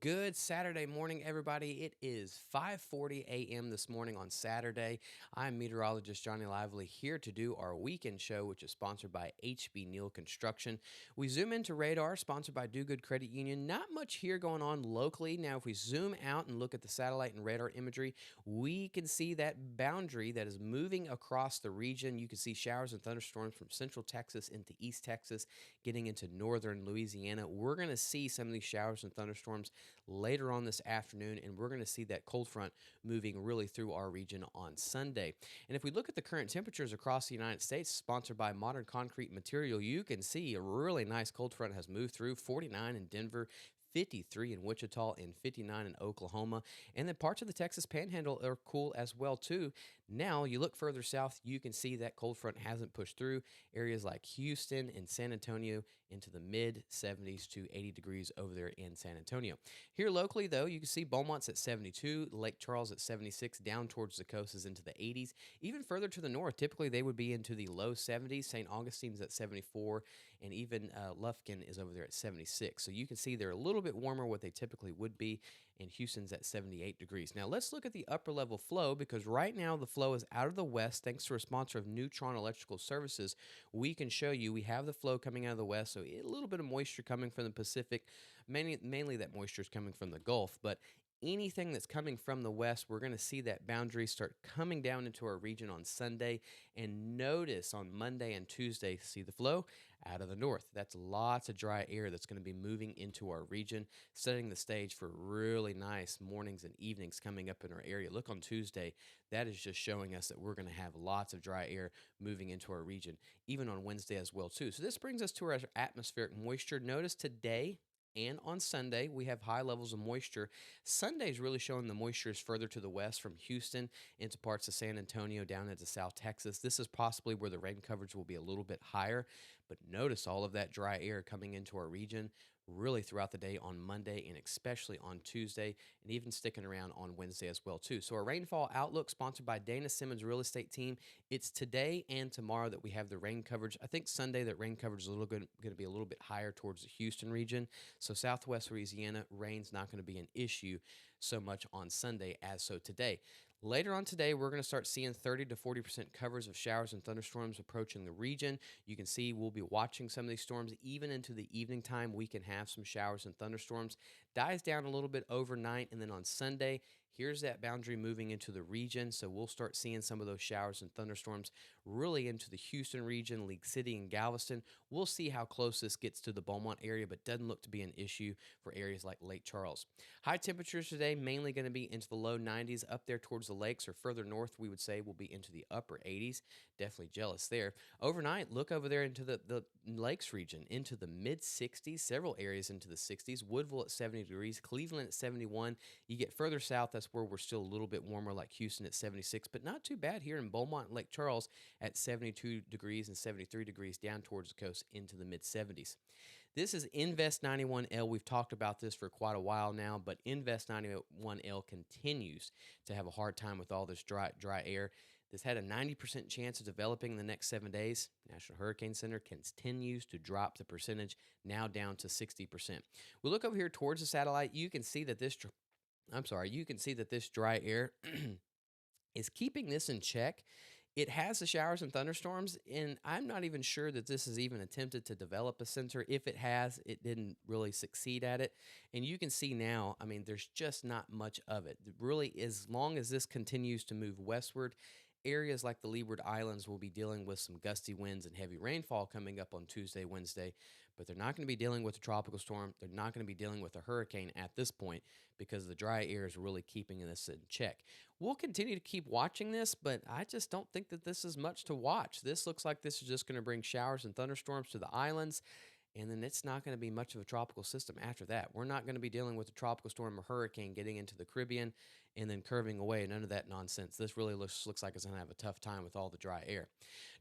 Good Saturday morning, everybody. It is 5:40 a.m. this morning on Saturday. I'm meteorologist Johnny Lively here to do our weekend show, which is sponsored by HB Neal Construction. We zoom into radar, sponsored by Do Good Credit Union. Not much here going on locally. Now, if we zoom out and look at the satellite and radar imagery, we can see that boundary that is moving across the region. You can see showers and thunderstorms from central Texas into East Texas, getting into northern Louisiana. We're going to see some of these showers and thunderstorms later on this afternoon, and we're going to see that cold front moving really through our region on Sunday. And if we look at the current temperatures across the United States, sponsored by Modern Concrete Material, you can see a really nice cold front has moved through. 49 in Denver, 53 in Wichita, and 59 in Oklahoma. And then parts of the Texas Panhandle are cool as well too. Now you look further south, you can see that cold front hasn't pushed through areas like Houston and San Antonio into the mid 70s to 80 degrees over there in San Antonio. Here locally though, you can see Beaumont's at 72, Lake Charles at 76, down towards the coast is into the 80s. Even further to the north, typically they would be into the low 70s. St. Augustine's at 74, and even Lufkin is over there at 76. So you can see they're a little bit warmer what they typically would be, and Houston's at 78 degrees. Now let's look at the upper level flow, because right now the flow is out of the west thanks to a sponsor of Neutron Electrical Services. We can show you we have the flow coming out of the west, so a little bit of moisture coming from the Pacific. Mainly that moisture is coming from the Gulf, but anything that's coming from the west, we're going to see that boundary start coming down into our region on Sunday. And notice on Monday and Tuesday, see the flow out of the north. That's lots of dry air that's going to be moving into our region, setting the stage for really nice mornings and evenings coming up in our area. Look on Tuesday, that is just showing us that we're going to have lots of dry air moving into our region, even on Wednesday as well too. So this brings us to our atmospheric moisture. Notice today and on Sunday, we have high levels of moisture. Sunday is really showing the moisture is further to the west from Houston into parts of San Antonio down into South Texas. This is possibly where the rain coverage will be a little bit higher, but notice all of that dry air coming into our region really throughout the day on Monday and especially on Tuesday, and even sticking around on Wednesday as well too. So our rainfall outlook sponsored by Dana Simmons Real Estate Team. It's today and tomorrow that we have the rain coverage. I think Sunday that rain coverage is going to be a little bit higher towards the Houston region. So Southwest Louisiana, rain's not going to be an issue so much on Sunday as so today. Later on today, we're going to start seeing 30 to 40% covers of showers and thunderstorms approaching the region. You can see we'll be watching some of these storms even into the evening time. We can have some showers and thunderstorms. Dies down a little bit overnight, and then on Sunday, here's that boundary moving into the region. So we'll start seeing some of those showers and thunderstorms really into the Houston region, League City, and Galveston. We'll see how close this gets to the Beaumont area, but doesn't look to be an issue for areas like Lake Charles. High temperatures today mainly going to be into the low 90s. Up there towards the lakes or further north, we would say will be into the upper 80s. Definitely jealous there. Overnight, look over there into the lakes region, into the mid 60s, several areas into the 60s. Woodville at 70 degrees, Cleveland at 71. You get further south, that's where we're still a little bit warmer, like Houston at 76, but not too bad here in Beaumont and Lake Charles at 72 degrees and 73 degrees down towards the coast into the mid 70s. This is Invest 91L. We've talked about this for quite a while now, but Invest 91L continues to have a hard time with all this dry air. This had a 90% chance of developing in the next 7 days. National Hurricane Center continues to drop the percentage, now down to 60%. We look over here towards the satellite. You can see that this dry air is keeping this in check. It has the showers and thunderstorms, and I'm not even sure that this has even attempted to develop a center. If it has, it didn't really succeed at it. And you can see now, I mean, there's just not much of it. Really, as long as this continues to move westward, areas like the Leeward Islands will be dealing with some gusty winds and heavy rainfall coming up on Tuesday, Wednesday, but they're not going to be dealing with a tropical storm. They're not going to be dealing with a hurricane at this point because the dry air is really keeping this in check. We'll continue to keep watching this, but I just don't think that this is much to watch. This looks like this is just going to bring showers and thunderstorms to the islands, and then it's not going to be much of a tropical system after that. We're not going to be dealing with a tropical storm or hurricane getting into the Caribbean and then curving away. None of that nonsense. This really looks like it's going to have a tough time with all the dry air.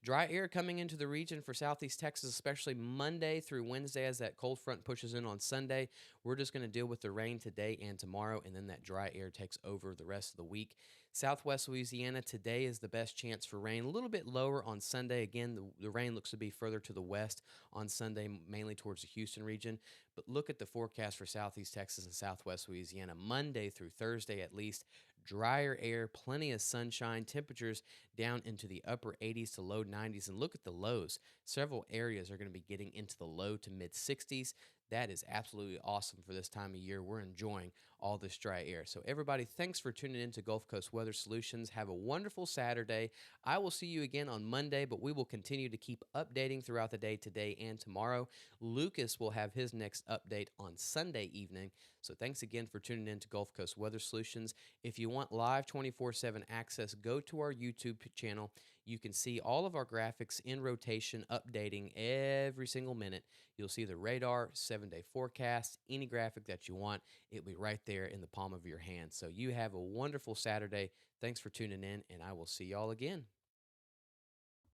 Dry air coming into the region for southeast Texas, especially Monday through Wednesday as that cold front pushes in on Sunday. We're just going to deal with the rain today and tomorrow, and then that dry air takes over the rest of the week. Southwest Louisiana, today is the best chance for rain. A little bit lower on Sunday. Again, the rain looks to be further to the west on Sunday, mainly towards the Houston region. But look at the forecast for Southeast Texas and Southwest Louisiana. Monday through Thursday, at least, drier air, plenty of sunshine, temperatures down into the upper 80s to low 90s. And look at the lows. Several areas are going to be getting into the low to mid 60s. That is absolutely awesome for this time of year. We're enjoying all this dry air. So, everybody, thanks for tuning in to Gulf Coast Weather Solutions. Have a wonderful Saturday. I will see you again on Monday, but we will continue to keep updating throughout the day today and tomorrow. Lucas will have his next update on Sunday evening. So, thanks again for tuning in to Gulf Coast Weather Solutions. If you want live 24/7 access, go to our YouTube channel. You can see all of our graphics in rotation, updating every single minute. You'll see the radar, 7-day forecast, any graphic that you want. It'll be right there in the palm of your hand. So you have a wonderful Saturday. Thanks for tuning in, and I will see y'all again.